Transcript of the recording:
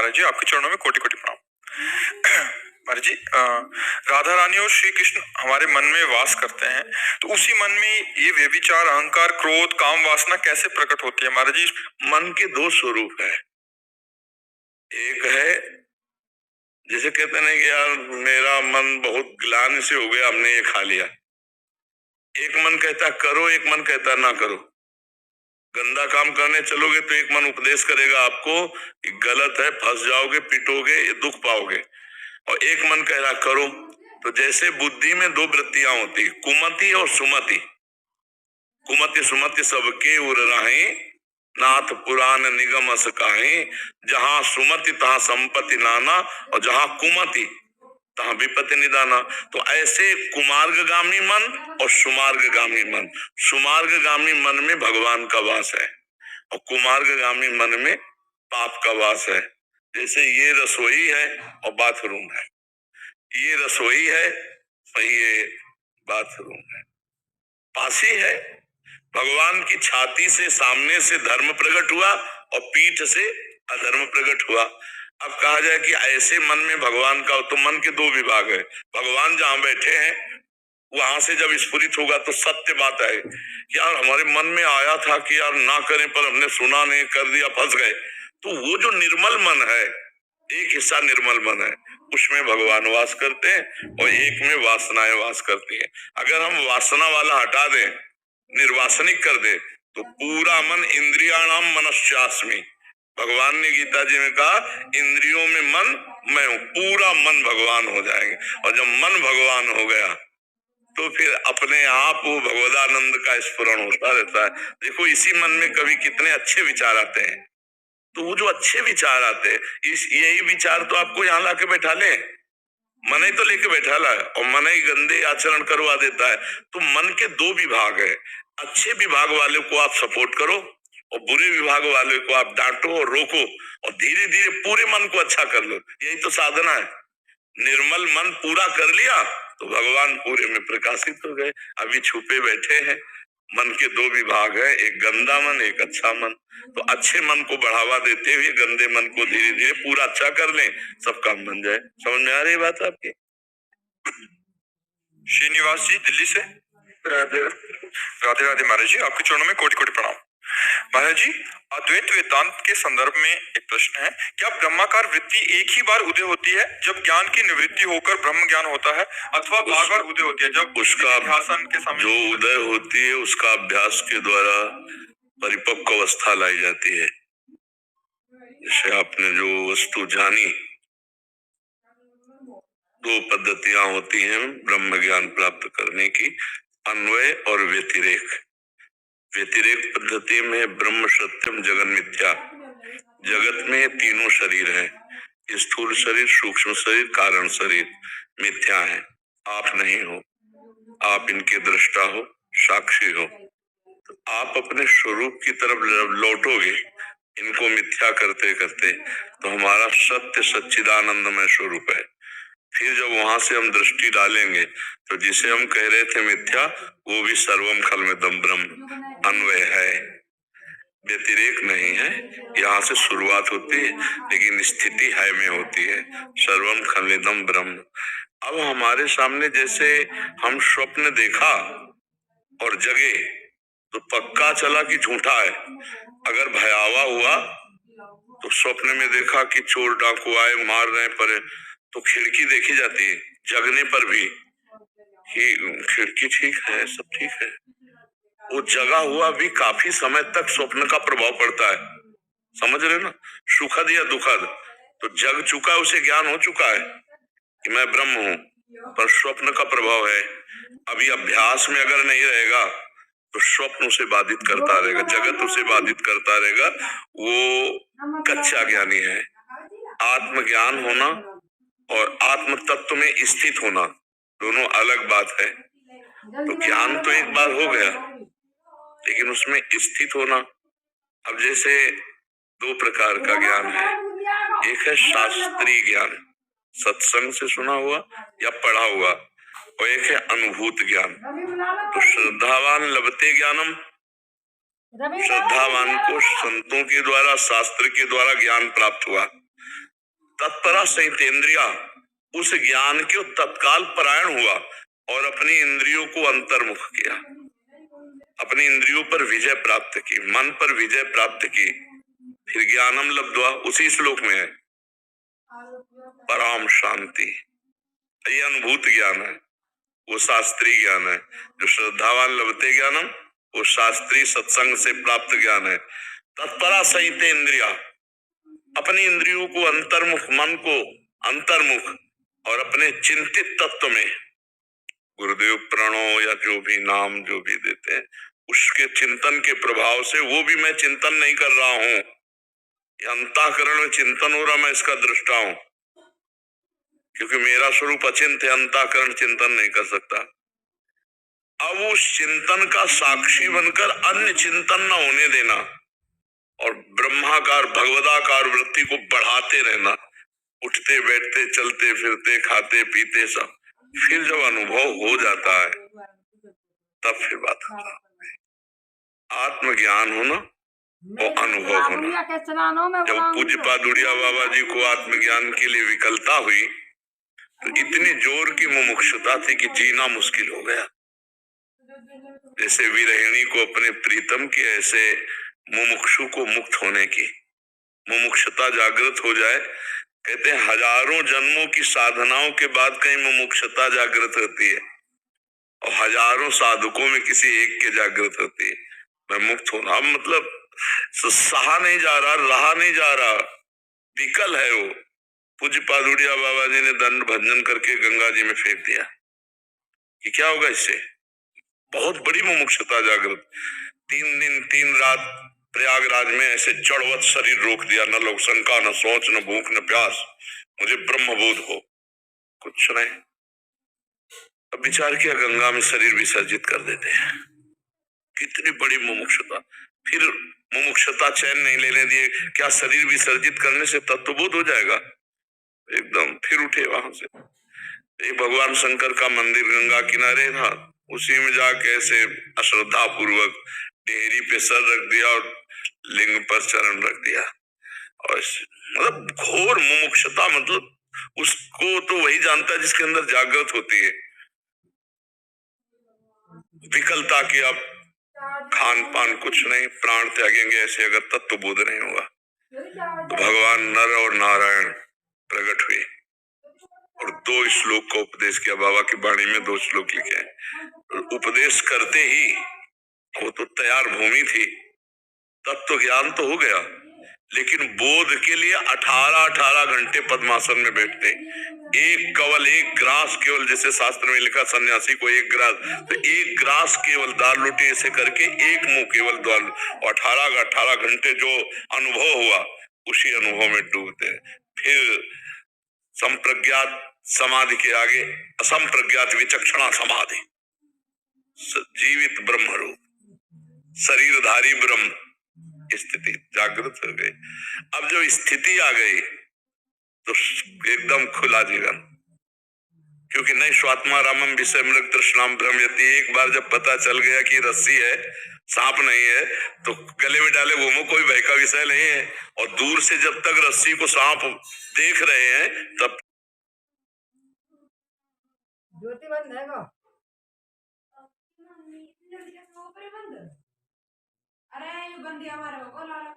महाराज जी, आपके चरणों में कोटि कोटि प्रणाम। महाराज जी, राधा रानी और श्री कृष्ण हमारे मन में वास करते हैं, तो उसी मन में ये व्यभिचार, अहंकार, क्रोध, काम, वासना कैसे प्रकट होती है महाराज जी? मन के दो स्वरूप है। एक है जैसे कहते हैं कि यार मेरा मन बहुत ग्लानि से हो गया, हमने ये खा लिया। एक मन कहता करो, एक मन कहता ना करो। गंदा काम करने चलोगे तो एक मन उपदेश करेगा आपको कि गलत है, फंस जाओगे, पिटोगे, ये दुख पाओगे। और एक मन कह रहा करो। तो जैसे बुद्धि में दो वृत्तियां होती, कुमति और सुमति। कुमति सुमति सबके उर राही, नाथ पुराण निगम अस काहे। जहां सुमति तहां संपत्ति नाना, और जहां कुमति तहां विपत्ति निदाना। तो ऐसे कुमार्गगामी मन और सुमार्गगामी मन। सुमार्गगामी मन में भगवान का वास है और कुमार्गगामी मन में पाप का वास है। जैसे ये रसोई है और बाथरूम है, ये रसोई है और ये बाथरूम है, पास ही है। भगवान की छाती से सामने से धर्म प्रकट हुआ और पीठ से अधर्म प्रकट हुआ। अब कहा जाए कि ऐसे मन में भगवान का, तो मन के दो विभाग है। भगवान जहां बैठे हैं वहां से जब स्फुरित होगा तो सत्य बात है कि यार हमारे मन में आया था कि यार ना करें, पर हमने सुना नहीं, कर दिया, फंस गए। तो वो जो निर्मल मन है, एक हिस्सा निर्मल मन है, उसमें भगवान वास करते हैं और एक में वासनाएं वास करती हैं। अगर हम वासना वाला हटा दें, निर्वासनिक कर दे, तो पूरा मन इंद्रियाणाम मनश्चास्मि। भगवान ने गीता जी में कहा इंद्रियों में मन मैं हूं, पूरा मन भगवान हो जाएंगे। और जब मन भगवान हो गया तो फिर अपने आप वो भगवदानंद का स्फुरण होता रहता है। देखो इसी मन में कभी कितने अच्छे विचार आते हैं। तो वो जो अच्छे विचार आते हैं, यही विचार तो आपको यहाँ लाके बैठा ले, मन ही तो लेके बैठा ला और मन ही गंदे आचरण करवा देता है। तो मन के दो विभाग है। अच्छे विभाग वाले को आप सपोर्ट करो और बुरे विभाग वाले को आप डांटो और रोको और धीरे धीरे पूरे मन को अच्छा कर लो। यही तो साधना है। निर्मल मन पूरा कर लिया तो भगवान पूरे में प्रकाशित हो गए। अभी छुपे बैठे हैं। मन के दो विभाग है, एक गंदा मन, एक अच्छा मन। तो अच्छे मन को बढ़ावा देते हुए गंदे मन को धीरे धीरे पूरा अच्छा कर लें, सब काम बन जाए। समझ में आ रही बात आपकी? श्रीनिवास जी दिल्ली से। राधे राधे राधे महाराज जी, आपके चरणों में कोटि कोटि प्रणाम। महाराज जी, अद्वैत वेदांत के संदर्भ में एक प्रश्न है, क्या ब्रह्माकार वृत्ति एक ही बार उदय होती है जब ज्ञान की निवृत्ति होकर ब्रह्म ज्ञान होता है, अथवा बार बार उदय होती है जब उसका ध्यान के समय जो उदय होती है उसका अभ्यास के द्वारा परिपक्व अवस्था लाई जाती है? जैसे आपने जो वस्तु जानी, दो पद्धतियां होती हैं ब्रह्म ज्ञान प्राप्त करने की, अन्वय और व्यतिरेक। व्यतिरेक पद्धति में ब्रह्म सत्यम जगन मिथ्या। जगत में तीनों शरीर हैं, स्थूल शरीर, सूक्ष्म शरीर, कारण शरीर मिथ्या है। आप नहीं हो, आप इनके दृष्टा हो, साक्षी हो। तो आप अपने स्वरूप की तरफ लौटोगे इनको मिथ्या करते करते, तो हमारा सत्य सच्चिदानंदमय स्वरूप है। फिर जब वहां से हम दृष्टि डालेंगे तो जिसे हम कह रहे थे मिथ्या, वो भी सर्वम खलमिदं ब्रह्म अन्वय है, व्यतिरेक नहीं है। यहाँ से शुरुआत होती है लेकिन स्थिति है में होती है, सर्वम खलमिदं ब्रह्म। अब हमारे सामने जैसे हम स्वप्न देखा और जगे तो पक्का चला कि झूठा है। अगर भयावह हुआ तो स्वप्न में देखा कि चोर डाकू आए, मार रहे पर, तो खिड़की देखी जाती है। जगने पर भी कि खिड़की ठीक है, सब ठीक है। वो जगा हुआ भी काफी समय तक स्वप्न का प्रभाव पड़ता है। समझ रहे ना? सुखद या दुखद, तो जग चुका है, उसे ज्ञान हो चुका है कि मैं ब्रह्म हूं, पर स्वप्न का प्रभाव है। अभी अभ्यास में अगर नहीं रहेगा तो स्वप्न उसे बाधित करता रहेगा, जगत उसे बाधित करता रहेगा। वो कच्चा ज्ञानी है। आत्मज्ञान होना और आत्म तत्व में स्थित होना दोनों अलग बात है। तो ज्ञान तो एक बार हो गया, लेकिन उसमें स्थित होना। अब जैसे दो प्रकार का ज्ञान है, एक है शास्त्रीय ज्ञान, सत्संग से सुना हुआ या पढ़ा हुआ, और एक है अनुभूत ज्ञान। तो श्रद्धावान लभते ज्ञानम, श्रद्धावान को संतों के द्वारा, शास्त्र के द्वारा ज्ञान प्राप्त हुआ। तत्परा संयतेन्द्रिया, उस ज्ञान के तत्काल परायण हुआ और अपनी इंद्रियों को अंतर्मुख किया, अपनी इंद्रियों पर विजय प्राप्त की, मन पर विजय प्राप्त की। फिर ज्ञानम लब्ध्वा, उसी श्लोक में है, पराम शांति। ये अनुभूत ज्ञान है, वो शास्त्रीय ज्ञान है। जो श्रद्धावान लभते ज्ञानम, वो शास्त्रीय सत्संग से प्राप्त ज्ञान है। तत्परा संयते इंद्रिया, अपनी इंद्रियों को अंतर्मुख, मन को अंतर्मुख और अपने चिंतित तत्व में, गुरुदेव प्रणव या जो भी नाम जो भी देते हैं, उसके चिंतन के प्रभाव से, वो भी मैं चिंतन नहीं कर रहा हूं, अंतःकरण में चिंतन हो रहा, मैं इसका दृष्टा हूं, क्योंकि मेरा स्वरूप अचिंत है, अंतःकरण चिंतन नहीं कर सकता। अब उस चिंतन का साक्षी बनकर अन्य चिंतन न होने देना और ब्रह्माकार भगवदाकार वृत्ति को बढ़ाते रहना, उठते बैठते चलते फिरते खाते पीते सब। फिर जब अनुभव हो जाता है तब फिर बात खत्म। आत्मज्ञान होना और अनुभव होना। जब पूज्य पादुड़िया बाबा जी को आत्मज्ञान के लिए विकलता हुई तो इतनी जोर की मुमुक्षुता थी कि जीना मुश्किल हो गया। जैसे विरहिणी को अपने प्रीतम की, ऐसे मुमुक्षु को मुक्त होने की मुमुक्षुता जागृत हो जाए। कहते हैं हजारों जन्मों की साधनाओं के बाद कहीं मुमुक्षुता जागृत होती है और हजारों साधकों में किसी एक के जागृत होती है। मैं मुक्त होना, अब मतलब सहा नहीं जा रहा, रहा नहीं जा रहा, विकल है वो। पूज्य पादुड़िया बाबा जी ने दंड भंजन करके गंगा जी में फेंक दिया कि क्या होगा इससे। बहुत बड़ी मुमुक्षुता जागृत। 3 दिन 3 रात प्रयागराज में ऐसे जड़वत शरीर रोक दिया, न लोग शंका, न सोच, न भूख, न प्यास, मुझे ब्रह्मबोध हो, कुछ नहीं। अब विचार किया, गंगा में शरीर विसर्जित कर देते हैं। कितनी बड़ी मुमुक्षुता। फिर मुमुक्षुता चैन नहीं लेने दिए, क्या शरीर विसर्जित करने से तत्वबोध हो जाएगा? एकदम फिर उठे वहां से। एक भगवान शंकर का मंदिर गंगा किनारे था, उसी में जाके ऐसे अश्रद्धा पूर्वक डेहरी पे सर रख दिया और लिंग पर चरण रख दिया। और मतलब घोर मुमुक्षुता, मतलब उसको तो वही जानता है जिसके अंदर जागृत होती है। विकलता की, अब खान पान कुछ नहीं, प्राण त्यागेंगे ऐसे अगर तत्व बोध नहीं होगा। तो भगवान नर और नारायण प्रकट हुए और 2 श्लोक का उपदेश किया। बाबा की वाणी में 2 श्लोक लिखे हैं। उपदेश करते ही वो तो तैयार भूमि थी, तत्व ज्ञान तो हो गया, लेकिन बोध के लिए 18 घंटे पद्मासन में बैठते। एक कवल, एक ग्रास केवल, जैसे शास्त्र में लिखा सन्यासी को 1 ग्रास, तो 1 ग्रास केवल दाल रोटी ऐसे करके, एक मुंह केवल दाल, और 18 घंटे जो अनुभव हुआ उसी अनुभव में डूबते। फिर संप्रज्ञात समाधि के आगे असंप्रज्ञात विचक्षणा समाधि, जीवित ब्रह्म रूप, शरीरधारी ब्रह्म स्थिति जागृत हो गई। अब जब स्थिति आ गई तो एकदम खुला जीवन, क्योंकि नहीं स्वात्मा रामम विषय मृग तृष्णाम भ्रमयति। एक बार जब पता चल गया कि रस्सी है, सांप नहीं है, तो गले में डाले घूमो, कोई भय का विषय नहीं है। और दूर से जब तक रस्सी को सांप देख रहे हैं तब ज्योति बंद है को? अरे ये बंदी हमारे को लाला